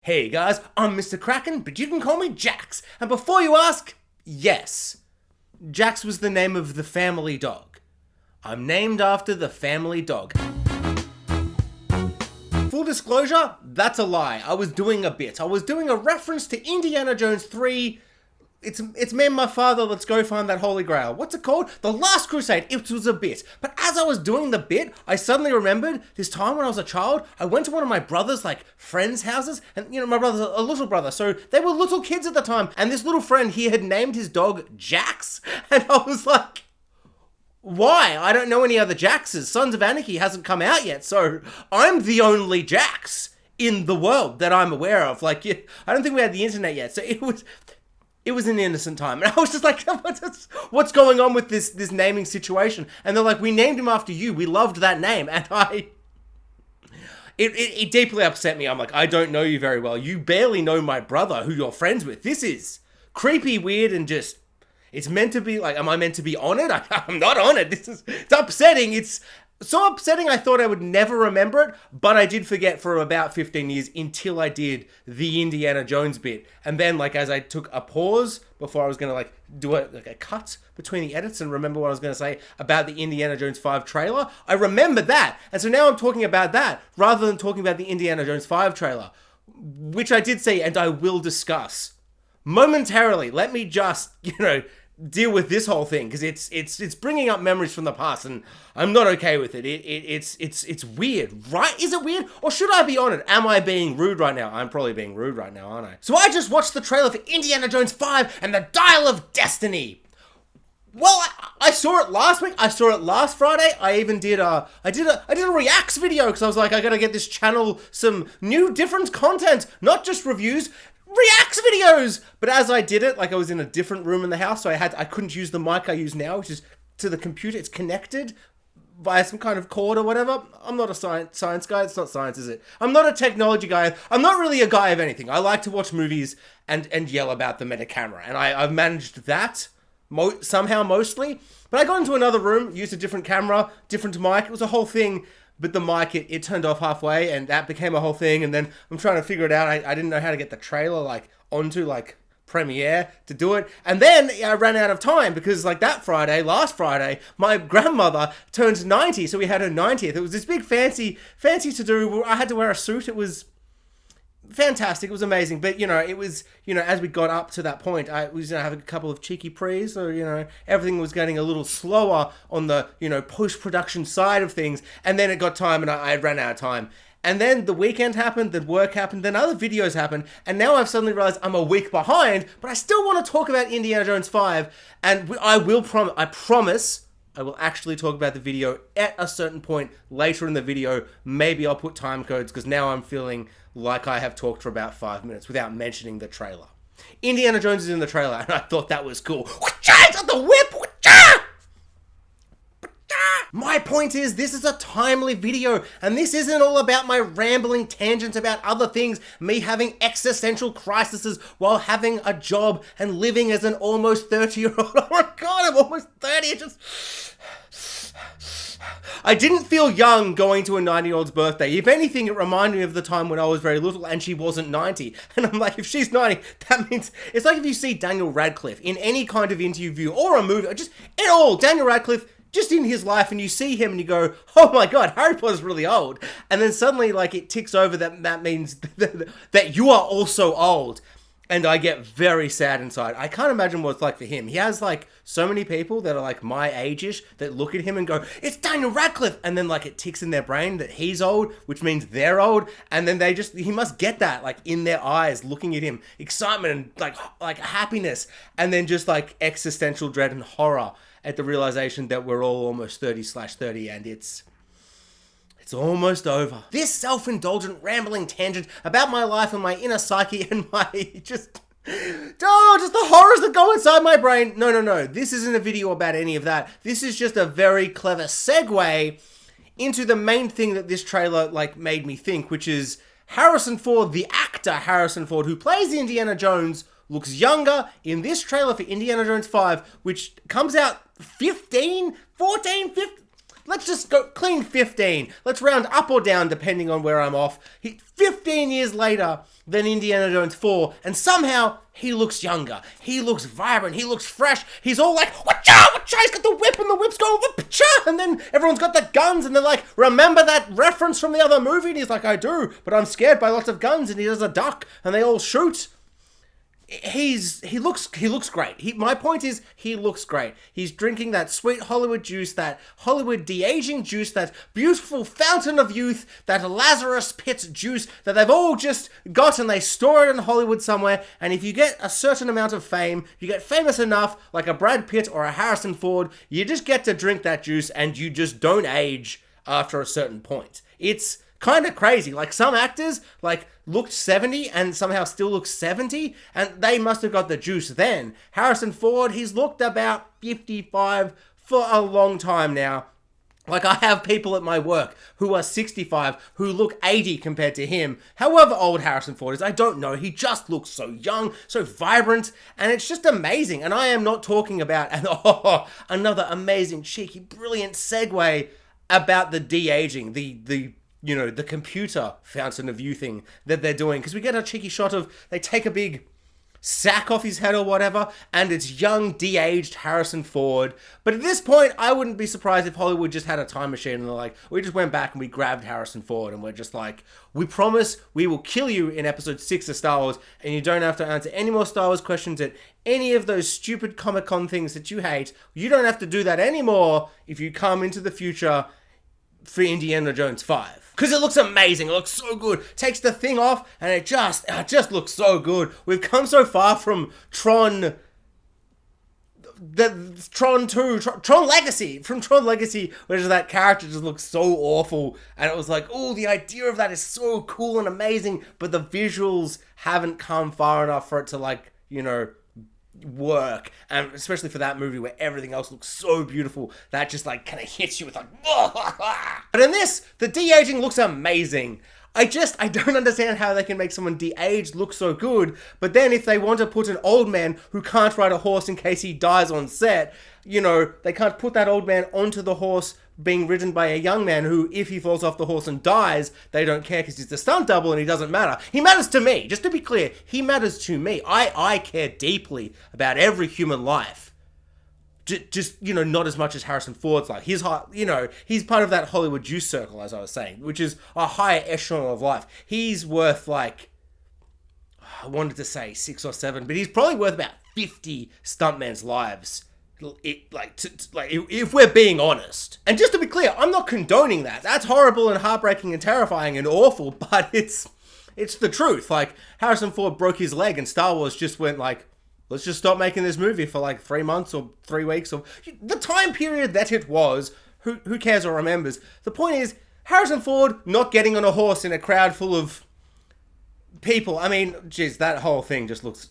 Hey guys, I'm Mr. Kraken, but you can call me Jax. And before you ask, yes, Jax was the name of the family dog. I'm named after the family dog. Full disclosure, that's a lie. I was doing a bit. I was doing a reference to Indiana Jones 3. It's me and my father, let's go find that Holy Grail. What's it called? The Last Crusade. It was a bit. But as I was doing the bit, I suddenly remembered this time when I was a child, I went to one of my brother's, friends' houses. And, my brother's a little brother, so they were little kids at the time. And this little friend, he had named his dog Jax. And I was like, why? I don't know any other Jaxes. Sons of Anarchy hasn't come out yet, so I'm the only Jax in the world that I'm aware of. I don't think we had the internet yet, so it was an innocent time. And I was just like, what's going on with this naming situation? And they're like, we named him after you. We loved that name. And it deeply upset me. I'm like, I don't know you very well. You barely know my brother who you're friends with. This is creepy, weird, and just, it's meant to be am I meant to be honored? I'm not honored. It's upsetting. It's so upsetting I thought I would never remember it, but I did forget for about 15 years until I did the Indiana Jones bit. And then, as I took a pause before I was going to, do a cut between the edits and remember what I was going to say about the Indiana Jones 5 trailer, I remembered that. And so now I'm talking about that rather than talking about the Indiana Jones 5 trailer, which I did see and I will discuss momentarily. Let me just, deal with this whole thing because it's bringing up memories from the past and I'm not okay with it. It's weird, right? Is it weird or should I be honored? Am I being rude right now? I'm probably being rude right now, aren't I? So I just watched the trailer for Indiana Jones 5 and the Dial of Destiny. Well, I saw it last week. I saw it last Friday. I even did a reacts video because I was like, I gotta get this channel some new, different content, not just reviews. Reacts videos! But as I did it, I was in a different room in the house, so I couldn't use the mic I use now, which is to the computer. It's connected via some kind of cord or whatever. I'm not a science guy. It's not science, is it? I'm not a technology guy. I'm not really a guy of anything. I like to watch movies and yell about them at a camera, and I've managed that somehow mostly. But I got into another room, used a different camera, different mic. It was a whole thing. But the mic, it turned off halfway, and that became a whole thing, and then I'm trying to figure it out. I didn't know how to get the trailer, onto, Premiere to do it. And then I ran out of time, because, last Friday, my grandmother turned 90, so we had her 90th. It was this big fancy to-do. I had to wear a suit. It was fantastic. It was amazing. But, it was, as we got up to that point, I was having a couple of cheeky prees. So, everything was getting a little slower on the, post-production side of things. And then it got time and I ran out of time. And then the weekend happened, then work happened, then other videos happened. And now I've suddenly realized I'm a week behind, but I still want to talk about Indiana Jones 5. And I promise I will actually talk about the video at a certain point later in the video. Maybe I'll put time codes because now I'm feeling like I have talked for about 5 minutes without mentioning the trailer. Indiana Jones is in the trailer and I thought that was cool. It's got the whip! My point is, this is a timely video, and this isn't all about my rambling tangents about other things, me having existential crises while having a job and living as an almost 30-year-old. Oh my god, I'm almost 30, I didn't feel young going to a 90-year-old's birthday. If anything, it reminded me of the time when I was very little and she wasn't 90. And I'm like, if she's 90, that means... It's like if you see Daniel Radcliffe in any kind of interview or a movie, or just at all, Daniel Radcliffe, just in his life, and you see him and you go, oh my god, Harry Potter's really old. And then suddenly, it ticks over that means that you are also old. And I get very sad inside. I can't imagine what it's like for him. He has, so many people that are, my age-ish that look at him and go, it's Daniel Radcliffe! And then, it ticks in their brain that he's old, which means they're old. And then he must get that, in their eyes, looking at him. Excitement and, happiness. And then just, existential dread and horror at the realization that we're all almost 30/30 and it's almost over. This self-indulgent rambling tangent about my life and my inner psyche and my just the horrors that go inside my brain. No. This isn't a video about any of that. This is just a very clever segue into the main thing that this trailer made me think, which is Harrison Ford, the actor Harrison Ford, who plays Indiana Jones, looks younger in this trailer for Indiana Jones 5, which comes out 15, 14, 15... let's just go clean 15. Let's round up or down depending on where I'm off. 15 years later than Indiana Jones 4, and somehow he looks younger. He looks vibrant. He looks fresh. He's all like, whatcha, whatcha, he's got the whip, and the whip's going, whatcha, and then everyone's got the guns, and they're like, remember that reference from the other movie? And he's like, I do, but I'm scared by lots of guns, and he does a duck, and they all shoot. He looks great. My point is, he looks great. He's drinking that sweet Hollywood juice, that Hollywood de-aging juice, that beautiful fountain of youth, that Lazarus Pit juice that they've all just got and they store it in Hollywood somewhere. And if you get a certain amount of fame, you get famous enough, like a Brad Pitt or a Harrison Ford, you just get to drink that juice and you just don't age after a certain point. It's kind of crazy. Like, some actors, like, looked 70 and somehow still look 70, and they must have got the juice then. Harrison Ford, he's looked about 55 for a long time now. Like, I have people at my work who are 65 who look 80 compared to him. However old Harrison Ford is, I don't know. He just looks so young, so vibrant, and it's just amazing. And I am not talking about, another amazing, cheeky, brilliant segue about the de-aging, the computer fountain of youthing that they're doing. Because we get a cheeky shot of, they take a big sack off his head or whatever, and it's young, de-aged Harrison Ford. But at this point, I wouldn't be surprised if Hollywood just had a time machine and they're like, we just went back and we grabbed Harrison Ford and we're just like, we promise we will kill you in episode 6 of Star Wars, and you don't have to answer any more Star Wars questions at any of those stupid Comic-Con things that you hate. You don't have to do that anymore if you come into the future for Indiana Jones 5. Because it looks amazing. It looks so good. Takes the thing off and it just looks so good. We've come so far from Tron Legacy. From Tron Legacy, where that character just looks so awful. And it was like, oh, the idea of that is so cool and amazing, but the visuals haven't come far enough for it to, work, and especially for that movie where everything else looks so beautiful, that just kind of hits you with but in this, the de-aging looks amazing. I don't understand how they can make someone de-aged look so good, but then if they want to put an old man who can't ride a horse in case he dies on set, they can't put that old man onto the horse being ridden by a young man who, if he falls off the horse and dies, they don't care because he's the stunt double and he doesn't matter. He matters to me. Just to be clear, he matters to me. I care deeply about every human life. Just not as much as Harrison Ford's like. He's part of that Hollywood juice circle, as I was saying, which is a higher echelon of life. He's worth I wanted to say 6 or 7, but he's probably worth about 50 stuntmen's lives. If we're being honest. And just to be clear, I'm not condoning that. That's horrible and heartbreaking and terrifying and awful, but it's the truth. Harrison Ford broke his leg and Star Wars just went let's just stop making this movie for 3 months or 3 weeks or the time period that it was. Who cares or remembers? The point is, Harrison Ford not getting on a horse in a crowd full of people. I mean, geez, that whole thing just looks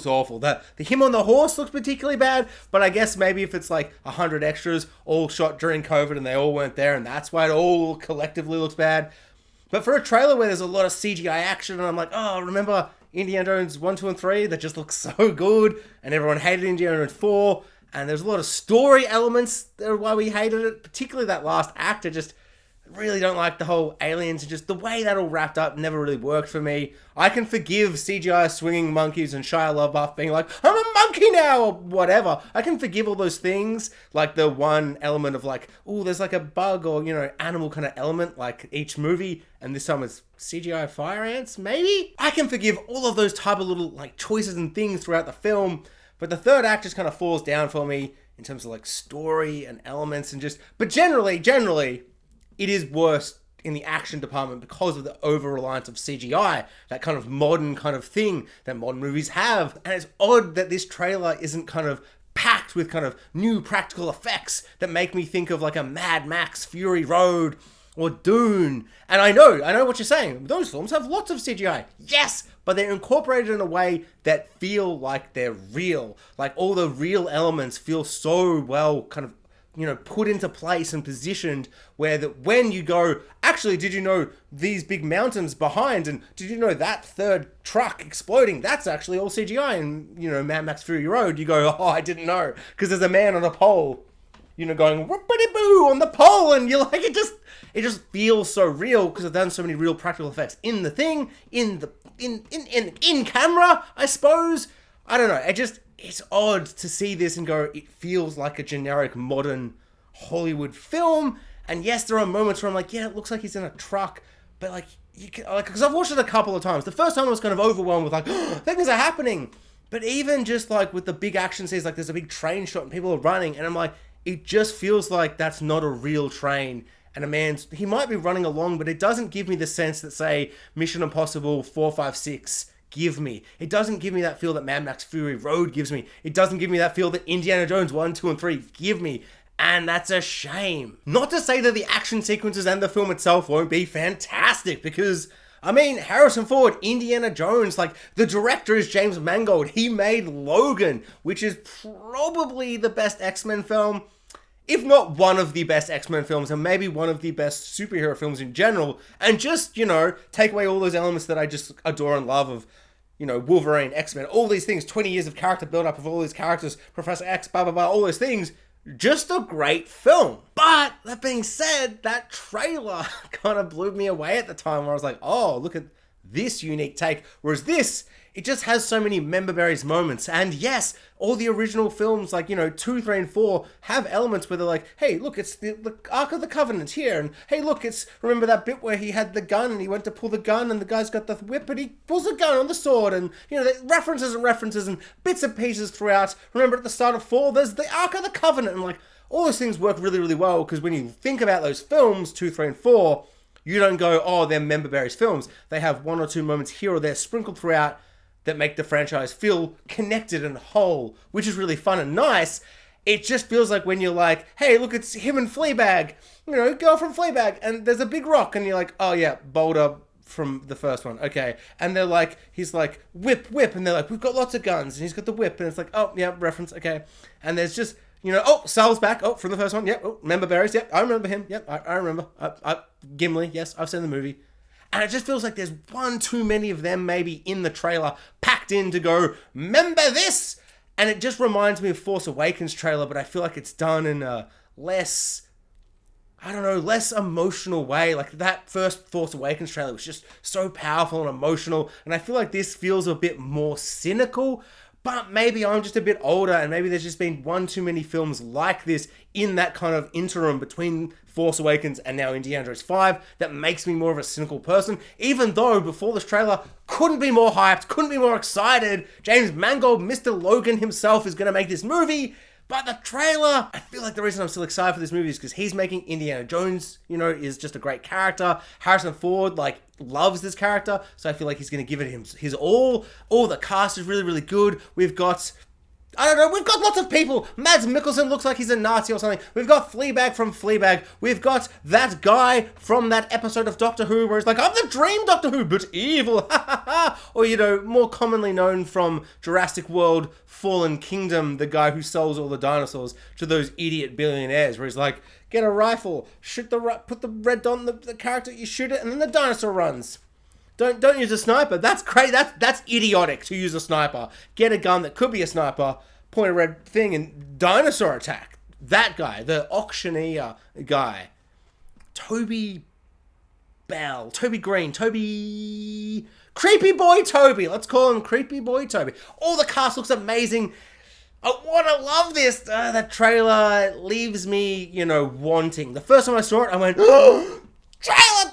awful. The him on the horse looks particularly bad, but I guess maybe if it's 100 extras all shot during COVID and they all weren't there, and that's why it all collectively looks bad. But for a trailer where there's a lot of CGI action, and I'm like, oh, remember Indiana Jones 1, 2, and 3? That just looks so good, and everyone hated Indiana Jones 4, and there's a lot of story elements that are why we hated it, particularly that last act. I just really don't like the whole aliens, and just the way that all wrapped up never really worked for me. I can forgive CGI swinging monkeys and Shia LaBeouf being like, I'm a monkey now, or whatever. I can forgive all those things, like the one element of there's a bug or, animal kind of element, each movie, and this time it's CGI fire ants, maybe? I can forgive all of those type of little, choices and things throughout the film, but the third act just kind of falls down for me in terms of, story and elements and just... But generally, it is worse in the action department because of the over-reliance of CGI, that kind of modern kind of thing that modern movies have. And it's odd that this trailer isn't kind of packed with kind of new practical effects that make me think of a Mad Max Fury Road or Dune. And I know what you're saying. Those films have lots of CGI. Yes, but they're incorporated in a way that feel like they're real. All the real elements feel so well kind of put into place and positioned where that when you go, actually, did you know these big mountains behind, and did you know that third truck exploding, that's actually all CGI, and Mad Max Fury Road, you go, oh, I didn't know, because there's a man on a pole going whoopity-boo on the pole, and you're like, it just feels so real because I've done so many real practical effects in the thing, in camera, I suppose. I don't know. It's odd to see this and go, it feels like a generic modern Hollywood film. And yes, there are moments where I'm like, yeah, it looks like he's in a truck, but like, because I've watched it a couple of times. The first time I was kind of overwhelmed with like, oh, things are happening. But even just like with the big action scenes, like there's a big train shot and people are running, and I'm like, it just feels like that's not a real train. And he might be running along, but it doesn't give me the sense that, say, Mission Impossible 4, 5, 6 give me. It doesn't give me that feel that Mad Max Fury Road gives me. It doesn't give me that feel that Indiana Jones 1, 2, and 3 give me. And that's a shame. Not to say that the action sequences and the film itself won't be fantastic, because, I mean, Harrison Ford, Indiana Jones, like, the director is James Mangold. He made Logan, which is probably the best X-Men film, if not one of the best X-Men films, and maybe one of the best superhero films in general, and just, take away all those elements that I just adore and love of, Wolverine, X-Men, all these things, 20 years of character build-up of all these characters, Professor X, blah, blah, blah, all those things, just a great film. But, that being said, that trailer kind of blew me away at the time, where I was like, oh, look at this unique take, whereas this, it just has so many member berries moments. And yes, all the original films, like, 2, 3, and 4 have elements where they're like, hey, look, it's the Ark of the Covenant here. And hey, look, remember that bit where he had the gun and he went to pull the gun and the guy's got the whip, but he pulls the gun on the sword. And, the references and bits and pieces throughout. Remember at the start of 4, there's the Ark of the Covenant. And like, all those things work really, really well, because when you think about those films, 2, 3, and 4, you don't go, oh, they're member berries films. They have 1 or 2 moments here or there sprinkled throughout that make the franchise feel connected and whole, which is really fun and nice. It just feels like when you're like, hey, look, it's him and Fleabag, girl from Fleabag, and there's a big rock, and you're like, oh yeah, Boulder from the first one, okay. And they're like, he's like, whip, and they're like, we've got lots of guns, and he's got the whip, and it's like, oh yeah, reference, okay. And there's just, oh, Sal's back, oh, from the first one, yep, oh, member berries, yep, I remember him, yep, I remember. Gimli, yes, I've seen the movie. And it just feels like there's one too many of them maybe in the trailer, packed in to go, remember this? And it just reminds me of Force Awakens trailer, but I feel like it's done in a less emotional way. Like that first Force Awakens trailer was just so powerful and emotional. And I feel like this feels a bit more cynical, but maybe I'm just a bit older and maybe there's just been one too many films like this in that kind of interim between Force Awakens and now Indiana Jones 5 that makes me more of a cynical person, even though before this trailer, couldn't be more hyped, couldn't be more excited. James Mangold, Mr. Logan himself, is going to make this movie. But the trailer, I feel like the reason I'm still excited for this movie is because he's making Indiana Jones, is just a great character. Harrison Ford, loves this character, so I feel like he's going to give it his all. All the cast is really, really good. We've got lots of people. Mads Mikkelsen looks like he's a Nazi or something. We've got Fleabag from Fleabag. We've got that guy from that episode of Doctor Who where he's like, I'm the dream Doctor Who, but evil. Or, more commonly known from Jurassic World Fallen Kingdom, the guy who sells all the dinosaurs to those idiot billionaires, where he's like, get a rifle, put the red dot on the character, you shoot it, and then the dinosaur runs. Don't use a sniper. That's great. That's idiotic to use a sniper. Get a gun that could be a sniper, point a red thing, and dinosaur attack. That guy, the auctioneer guy. Toby Green, Creepy Boy Toby. Let's call him Creepy Boy Toby. All the cast looks amazing. I love this. That trailer leaves me, wanting. The first time I saw it, I went, oh, trailer,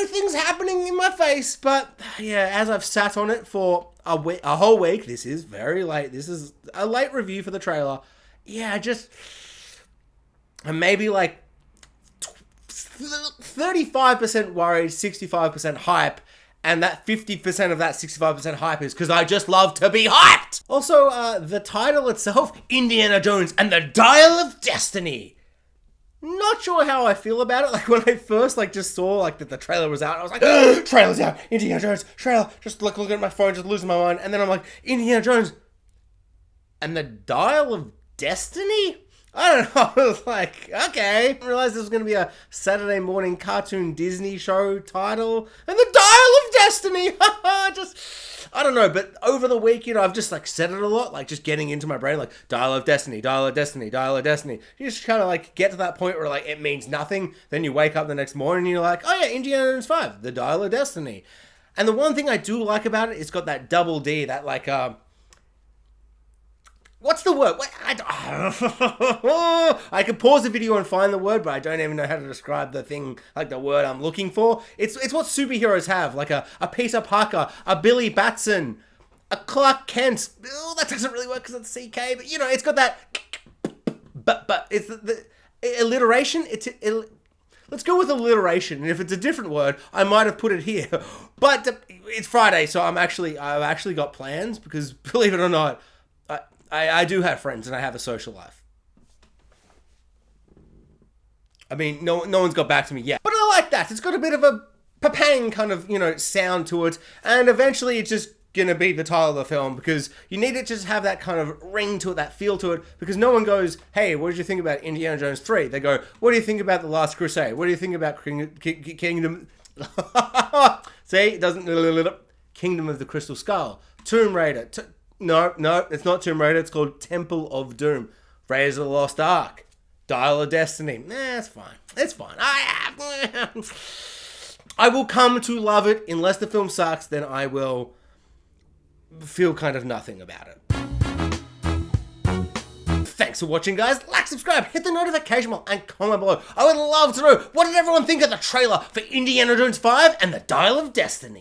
things happening in my face. But yeah, as I've sat on it for a whole week, this is very late. This is a late review for the trailer. Yeah, I'm maybe 35% worried, 65% hype. And that 50% of that 65% hype is because I just love to be hyped. Also, the title itself, Indiana Jones and the Dial of Destiny. Not sure how I feel about it. When I first just saw that the trailer was out, I was like, oh, trailer's out, Indiana Jones, trailer. Just looking at my phone, just losing my mind. And then I'm like, Indiana Jones and the Dial of Destiny? I don't know. I was like, okay. I didn't realize this was going to be a Saturday morning cartoon Disney show title. And the Dial of Destiny. I don't know. But over the week, I've just like said it a lot. Like just getting into my brain, like Dial of Destiny, Dial of Destiny, Dial of Destiny. You just kind of like get to that point where like it means nothing. Then you wake up the next morning and you're like, oh yeah, Indiana Jones 5, the Dial of Destiny. And the one thing I do like about it, it's got that double D, that like, what's the word? I could pause the video and find the word, but I don't even know how to describe the thing, like the word I'm looking for. It's what superheroes have, like a Peter Parker, a Billy Batson, a Clark Kent. Oh, that doesn't really work because it's CK, but it's got that. But it's the alliteration. Let's go with alliteration, and if it's a different word, I might have put it here. But it's Friday, so I've actually got plans because, believe it or not, I do have friends and I have a social life. I mean, no one's got back to me yet, but I like that. It's got a bit of a papang kind of sound to it, and eventually it's just gonna be the title of the film because you need it to just have that kind of ring to it, that feel to it, because no one goes, hey, what did you think about Indiana Jones 3? They go, what do you think about The Last Crusade? What do you think about Kingdom... See, it doesn't... Kingdom of the Crystal Skull. Tomb Raider. No, it's not Tomb Raider. It's called Temple of Doom. Raiders of the Lost Ark. Dial of Destiny. It's fine. It's fine. I will come to love it. Unless the film sucks, then I will feel kind of nothing about it. Thanks for watching, guys. Like, subscribe, hit the notification bell, and comment below. I would love to know, what did everyone think of the trailer for Indiana Jones 5 and the Dial of Destiny?